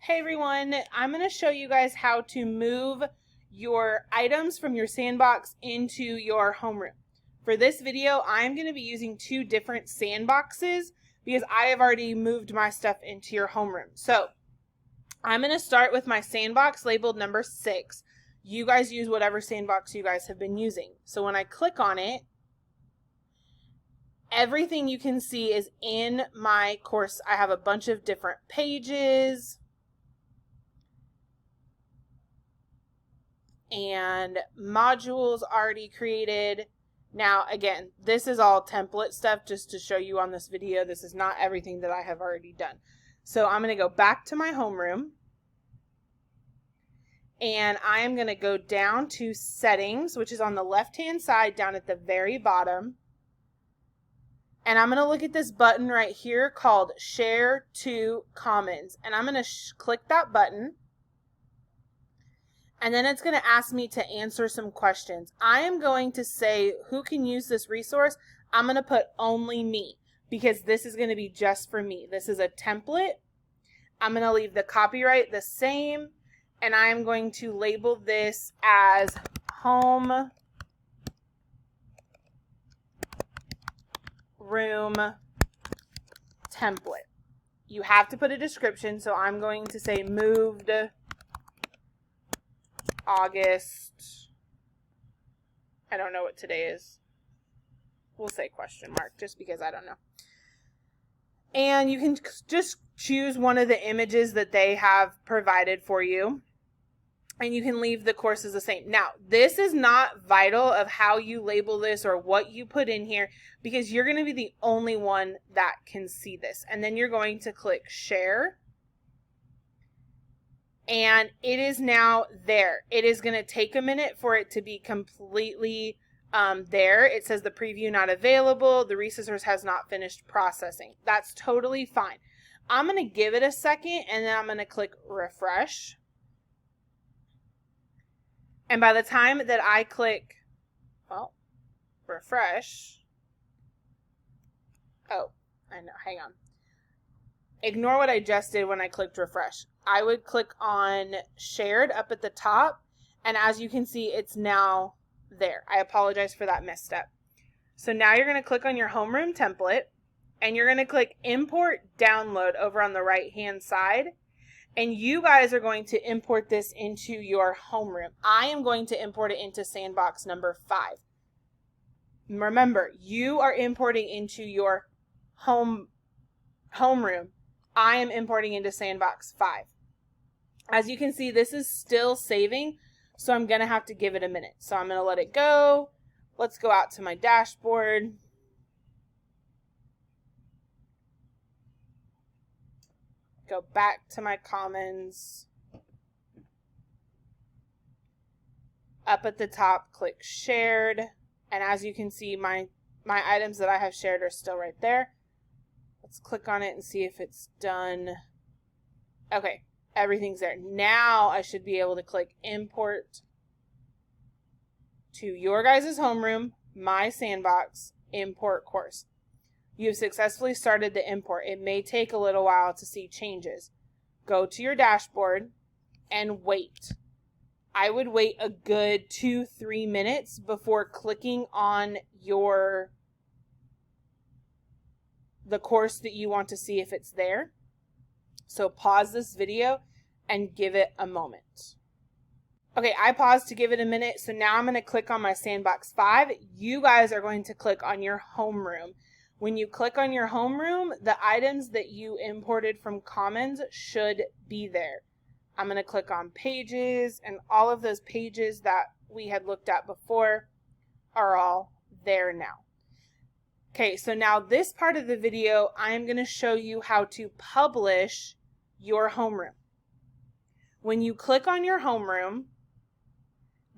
Hey everyone, I'm going to show you guys how to move your items from your sandbox into your homeroom. For this video, I'm going to be using two different sandboxes because I have already moved my stuff into your homeroom. So I'm going to start with my sandbox labeled number 6. You guys use whatever sandbox you guys have been using. So when I click on it, everything you can see is in my course. I have a bunch of different pages and modules already created. Now, again, this is all template stuff just to show you on this video. This is not everything that I have already done. So I'm going to go back to my homeroom and I am going to go down to settings, which is on the left-hand side down at the very bottom. And I'm going to look at this button right here called Share to Commons. And I'm going to click that button. And then it's going to ask me to answer some questions. I am going to say who can use this resource. I'm going to put only me because this is going to be just for me. This is a template. I'm going to leave the copyright the same. And I am going to label this as home room template. You have to put a description. So I'm going to say moved August, I don't know what today is. We'll say question mark just because I don't know. And you can just choose one of the images that they have provided for you. And you can leave the courses the same. Now, this is not vital of how you label this or what you put in here because you're going to be the only one that can see this. And then you're going to click share. And it is now there. It is going to take a minute for it to be completely there. It says the preview not available. The resource has not finished processing. That's totally fine. I'm going to give it a second and then I'm going to click refresh. And by the time that I click, well, refresh. Oh, I know. Hang on. Ignore what I just did when I clicked refresh. I would click on shared up at the top, and as you can see, it's now there. I apologize for that misstep. So now you're going to click on your homeroom template, and you're going to click import download over on the right hand side, and you guys are going to import this into your homeroom. I am going to import it into sandbox number 5. Remember, you are importing into your homeroom. I am importing into sandbox 5. As you can see, this is still saving, so I'm going to have to give it a minute. So I'm going to let it go. Let's go out to my dashboard. Go back to my commons. Up at the top, click shared. And as you can see, my items that I have shared are still right there. Let's click on it and see if it's done. Okay, everything's there. Now I should be able to click import to your guys' homeroom, my sandbox, import course. You've successfully started the import. It may take a little while to see changes. Go to your dashboard and wait. I would wait a good 2-3 minutes before clicking on the course that you want to see if it's there. So pause this video and give it a moment. Okay, I paused to give it a minute. So now I'm going to click on my sandbox 5. You guys are going to click on your homeroom. When you click on your homeroom, the items that you imported from Commons should be there. I'm going to click on pages, and all of those pages that we had looked at before are all there now. Okay, so now this part of the video, I am going to show you how to publish your homeroom. When you click on your homeroom,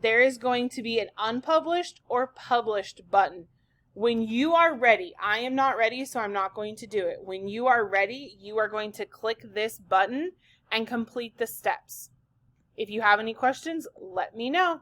there is going to be an unpublished or published button. When you are ready, I am not ready, so I'm not going to do it. When you are ready, you are going to click this button and complete the steps. If you have any questions, let me know.